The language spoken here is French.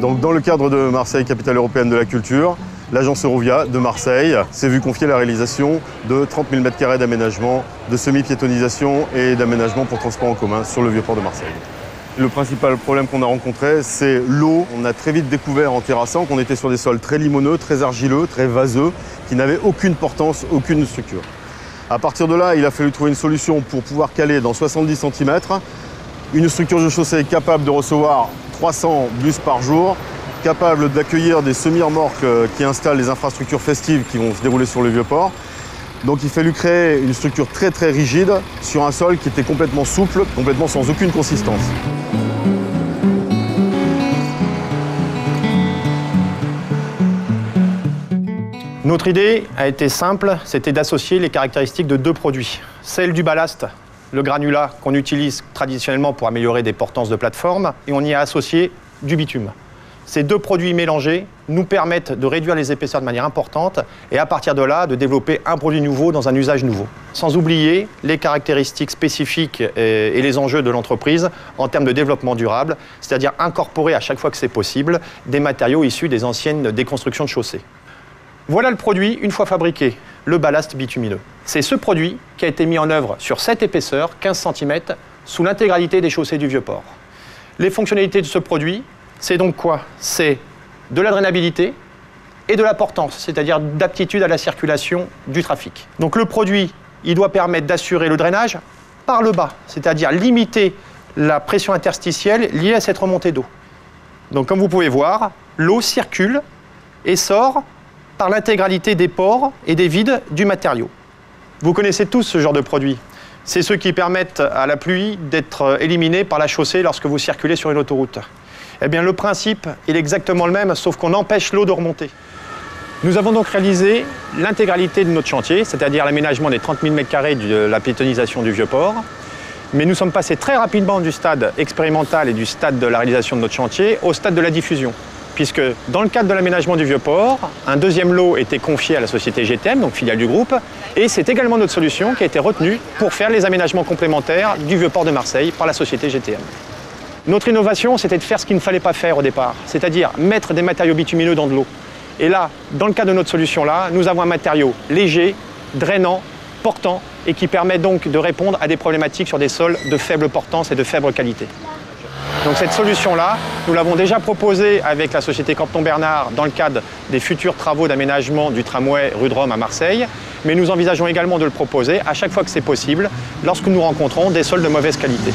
Donc, dans le cadre de Marseille, capitale européenne de la culture, l'agence Eurovia de Marseille s'est vue confier la réalisation de 30 000 m² d'aménagement, de semi-piétonisation et d'aménagement pour transport en commun sur le Vieux-Port de Marseille. Le principal problème qu'on a rencontré, c'est l'eau. On a très vite découvert en terrassant qu'on était sur des sols très limoneux, très argileux, très vaseux, qui n'avaient aucune portance, aucune structure. À partir de là, il a fallu trouver une solution pour pouvoir caler dans 70 cm une structure de chaussée capable de recevoir 300 bus par jour, capable d'accueillir des semi-remorques qui installent les infrastructures festives qui vont se dérouler sur le Vieux-Port. Donc il a fallu créer une structure très très rigide sur un sol qui était complètement souple, complètement sans aucune consistance. Notre idée a été simple, c'était d'associer les caractéristiques de deux produits. Celle du ballast, le granulat qu'on utilise traditionnellement pour améliorer des portances de plateforme, et on y a associé du bitume. Ces deux produits mélangés nous permettent de réduire les épaisseurs de manière importante et à partir de là, de développer un produit nouveau dans un usage nouveau. Sans oublier les caractéristiques spécifiques et les enjeux de l'entreprise en termes de développement durable, c'est-à-dire incorporer à chaque fois que c'est possible des matériaux issus des anciennes déconstructions de chaussées. Voilà le produit une fois fabriqué, le ballast bitumineux. C'est ce produit qui a été mis en œuvre sur cette épaisseur, 15 cm, sous l'intégralité des chaussées du Vieux-Port. Les fonctionnalités de ce produit, c'est donc quoi? C'est de la drainabilité et de la portance, c'est-à-dire d'aptitude à la circulation du trafic. Donc le produit, il doit permettre d'assurer le drainage par le bas, c'est-à-dire limiter la pression interstitielle liée à cette remontée d'eau. Donc comme vous pouvez voir, l'eau circule et sort par l'intégralité des pores et des vides du matériau. Vous connaissez tous ce genre de produit. C'est ceux qui permettent à la pluie d'être éliminés par la chaussée lorsque vous circulez sur une autoroute. Eh bien, le principe est exactement le même, sauf qu'on empêche l'eau de remonter. Nous avons donc réalisé l'intégralité de notre chantier, c'est-à-dire l'aménagement des 30 000 m² de la piétonisation du Vieux-Port. Mais nous sommes passés très rapidement du stade expérimental et du stade de la réalisation de notre chantier au stade de la diffusion. Puisque dans le cadre de l'aménagement du Vieux-Port, un deuxième lot était confié à la société GTM, donc filiale du groupe, et c'est également notre solution qui a été retenue pour faire les aménagements complémentaires du Vieux-Port de Marseille par la société GTM. Notre innovation, c'était de faire ce qu'il ne fallait pas faire au départ, c'est-à-dire mettre des matériaux bitumineux dans de l'eau. Et là, dans le cas de notre solution-là, nous avons un matériau léger, drainant, portant, et qui permet donc de répondre à des problématiques sur des sols de faible portance et de faible qualité. Donc cette solution-là, nous l'avons déjà proposée avec la société Canton Bernard dans le cadre des futurs travaux d'aménagement du tramway rue de Rome à Marseille, mais nous envisageons également de le proposer à chaque fois que c'est possible lorsque nous rencontrons des sols de mauvaise qualité.